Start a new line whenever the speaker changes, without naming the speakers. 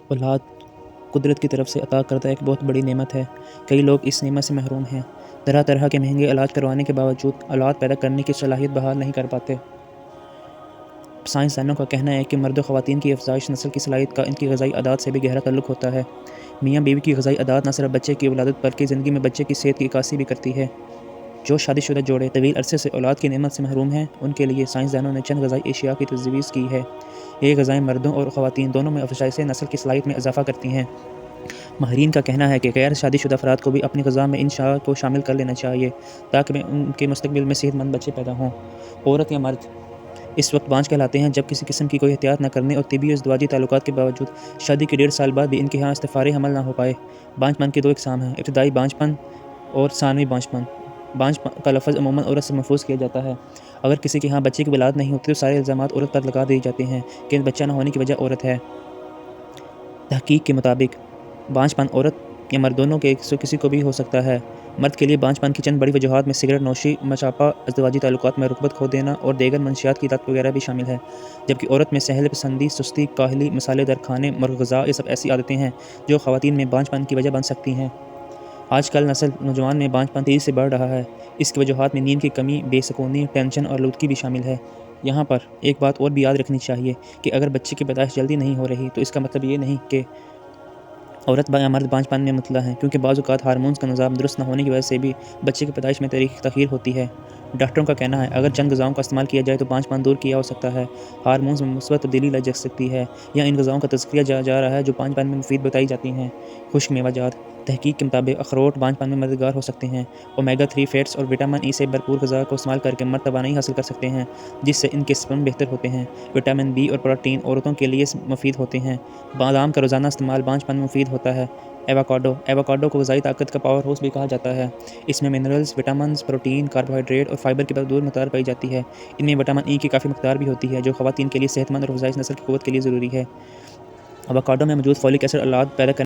اولاد قدرت کی طرف سے عطا کردہ ایک بہت بڑی نعمت ہے۔ کئی لوگ اس نعمت سے محروم ہیں۔ طرح طرح کے مہنگے علاج کروانے کے باوجود اولاد پیدا کرنے کی صلاحیت بحال نہیں کر پاتے۔ سائنسدانوں کا کہنا ہے کہ مرد و خواتین کی افزائش نسل کی صلاحیت کا ان کی غذائی عادات سے بھی گہرا تعلق ہوتا ہے۔ میاں بیوی کی غذائی عادات نہ صرف بچے کی ولادت بلکہ زندگی میں بچے کی صحت کی عکاسی بھی کرتی ہے۔ جو شادی شدہ جوڑے طویل عرصے سے اولاد کی نعمت سے محروم ہیں، ان کے لیے سائنسدانوں نے چند غذائی اشیاء کی تجویز کی ہے۔ یہ غذائیں مردوں اور خواتین دونوں میں افزائش نسل کی صلاحیت میں اضافہ کرتی ہیں۔ ماہرین کا کہنا ہے کہ غیر شادی شدہ افراد کو بھی اپنی غذا میں ان اشیاء کو شامل کر لینا چاہیے تاکہ ان کے مستقبل میں صحت مند بچے پیدا ہوں۔ عورت یا مرد اس وقت بانجھ کہلاتے ہیں جب کسی قسم کی کوئی احتیاط نہ کرنے اور طبی اور ازدواجی تعلقات کے باوجود شادی کے 1.5 سال بعد بھی ان کے ہاں استفارِ حمل نہ ہو پائے۔ بانجھ پن کی 2 اقسام ہیں: ابتدائی بانجھ پن اور ثانوی بانجھ پن۔ بانجھ کا لفظ عموماً عورت سے محفوظ کیا جاتا ہے۔ اگر کسی کے ہاں بچے کی ولادت نہیں ہوتی تو سارے الزامات عورت پر لگا دیے جاتے ہیں کہ بچہ نہ ہونے کی وجہ عورت ہے۔ تحقیق کے مطابق بانجھ پن عورت یا مرد دونوں کے کسی کو بھی ہو سکتا ہے۔ مرد کے لیے بانجھ پن کی چند بڑی وجوہات میں سگریٹ نوشی، موچاپا، ازدواجی تعلقات میں رغبت کھو دینا اور دیگر منشیات کی لت وغیرہ بھی شامل ہے، جبکہ عورت میں سہل پسندی، سستی، کاہلی، مسالے دار کھانے، مرغ غذا، یہ سب ایسی عادتیں ہیں جو خواتین میں بانجھ پن کی وجہ بن سکتی ہیں۔ آج کل نوجوان میں بانجھ پن تیزی سے بڑھ رہا ہے۔ اس کی وجوہات میں نیند کی کمی، بے سکونی، ٹینشن اور آلودگی بھی شامل ہے۔ یہاں پر ایک بات اور بھی یاد رکھنی چاہیے کہ اگر بچے کی پیدائش جلدی نہیں ہو رہی تو اس کا مطلب یہ نہیں کہ عورت یا مرد بانجھ پن میں مبتلا ہیں، کیونکہ بعض اوقات ہارمونز کا نظام درست نہ ہونے کی وجہ سے بھی بچے کی پیدائش میں تاخیر ہوتی ہے۔ ڈاکٹروں کا کہنا ہے اگر چند غذاؤں کا استعمال کیا جائے تو بانجھ پن دور کیا جا سکتا ہے۔ ہارمونز میں مثبت تبدیلی لائی جا سکتی ہے یا ان غذاؤں کا تذکرہ جا رہا ہے جو بانجھ پن میں مفید بتائی جاتی ہیں۔ خشک میوہ جات: تحقیق کے مطابق اخروٹ بانجھ پن میں مددگار ہو سکتے ہیں۔ اومیگا 3 فیٹس اور وٹامن ای سے بھرپور غذا کو استعمال کر کے مرد توانائی حاصل کر سکتے ہیں جس سے ان کے سپرم بہتر ہوتے ہیں۔ وٹامن بی اور پروٹین عورتوں کے لیے مفید ہوتے ہیں۔ بادام کا روزانہ استعمال بانجھ پن میں مفید ہوتا ہے۔ ایووکاڈو کو غذائی طاقت کا پاور ہاؤس بھی کہا جاتا ہے۔ اس میں منرلز، وٹامنز، پروٹین، کاربوہائیڈریٹ اور فائبر کی بھرپور مقدار پائی جاتی ہے۔ ان میں وٹامن ای کی کافی مقدار بھی ہوتی ہے جو خواتین کے لیے صحت مند اور افزائش نسل کی قوت کے لیے ضروری ہے۔ ایووکاڈو میں موجود فولک ایسڈ اولاد پیدا کرنے